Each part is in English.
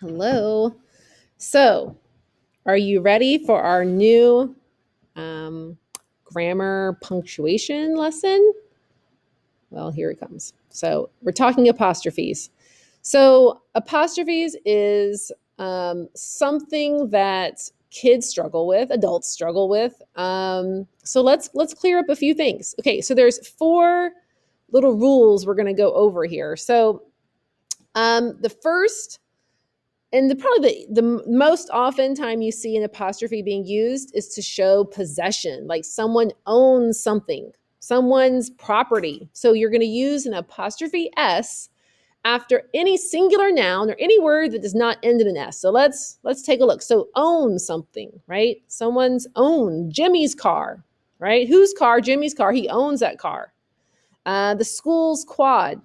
Hello. So, are you ready for our new grammar punctuation lesson? Well, here it comes. So, we're talking apostrophes. So, apostrophes is something that kids struggle with, adults struggle with. So let's clear up a few things. Okay, so there's four little rules we're going to go over here. So, the first and probably the most often time you see an apostrophe being used is to show possession, like someone owns something, someone's property. So you're going to use an apostrophe S after any singular noun or any word that does not end in an S. So let's take a look. So own something, right? Someone's own. Jimmy's car, right? Whose car? Jimmy's car. He owns that car. The school's quad.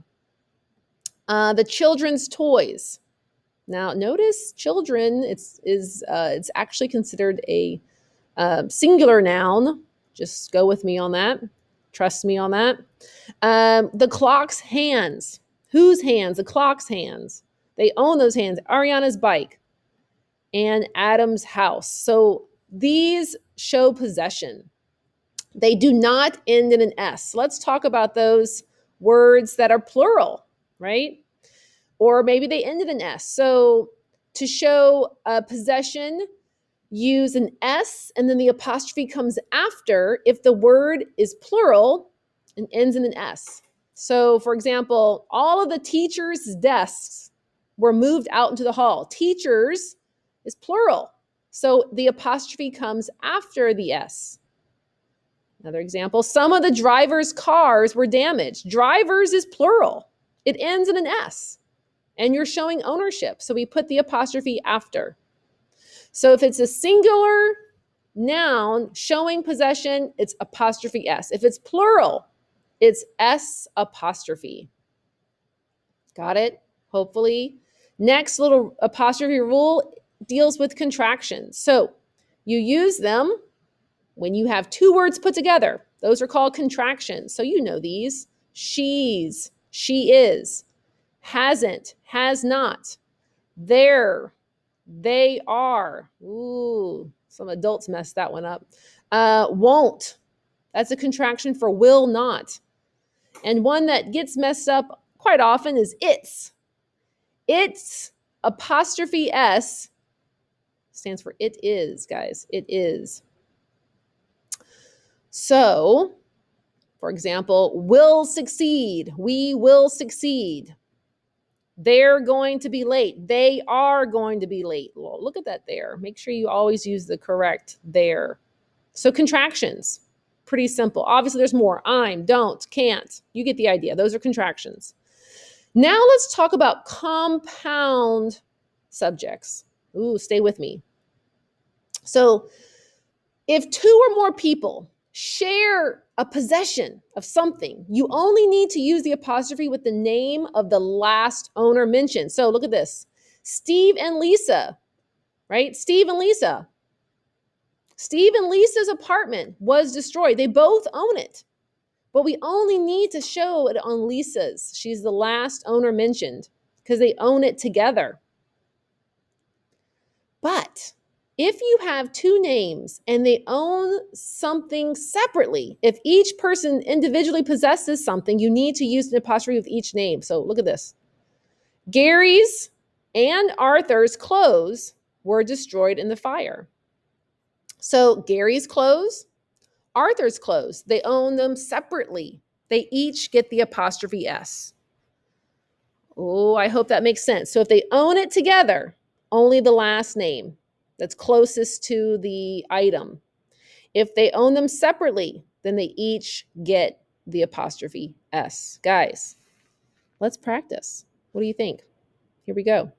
The children's toys. Now, notice children. It's actually considered a singular noun. Just go with me on that. Trust me on that. The clock's hands. Whose hands? The clock's hands. They own those hands. Ariana's bike and Adam's house. So these show possession. They do not end in an S. Let's talk about those words that are plural, right? Or maybe they end in an S. So to show possession, use an S and then the apostrophe comes after if the word is plural and ends in an S. So, for example, all of the teachers' desks were moved out into the hall. Teachers is plural. So the apostrophe comes after the S. Another example, some of the drivers' cars were damaged. Drivers is plural. It ends in an S. And you're showing ownership. So we put the apostrophe after. So if it's a singular noun showing possession, it's apostrophe S. If it's plural, it's S apostrophe. Got it? Hopefully. Next little apostrophe rule deals with contractions. So you use them when you have two words put together. Those are called contractions. So you know these. She's, she is, hasn't, has not, there, they are. Ooh, some adults messed that one up. Won't. That's a contraction for will not. And one that gets messed up quite often is it's. It's apostrophe S stands for it is, guys. It is. So, for example, will succeed. We will succeed. They're going to be late. They are going to be late. Well, look at that there. Make sure you always use the correct there. So contractions, pretty simple. Obviously, there's more. I'm, don't, can't. You get the idea. Those are contractions. Now let's talk about compound subjects. Ooh, stay with me. So if two or more people share a possession of something, you only need to use the apostrophe with the name of the last owner mentioned. So look at this. Steve and Lisa, right? Steve and Lisa. Steve and Lisa's apartment was destroyed. They both own it, but we only need to show it on Lisa's. She's the last owner mentioned because they own it together. But if you have two names and they own something separately, if each person individually possesses something, you need to use an apostrophe with each name. So look at this. Gary's and Arthur's clothes were destroyed in the fire. So Gary's clothes, Arthur's clothes, they own them separately. They each get the apostrophe S. Oh, I hope that makes sense. So if they own it together, only the last name that's closest to the item. If they own them separately, then they each get the apostrophe S. Guys, let's practice. What do you think? Here we go.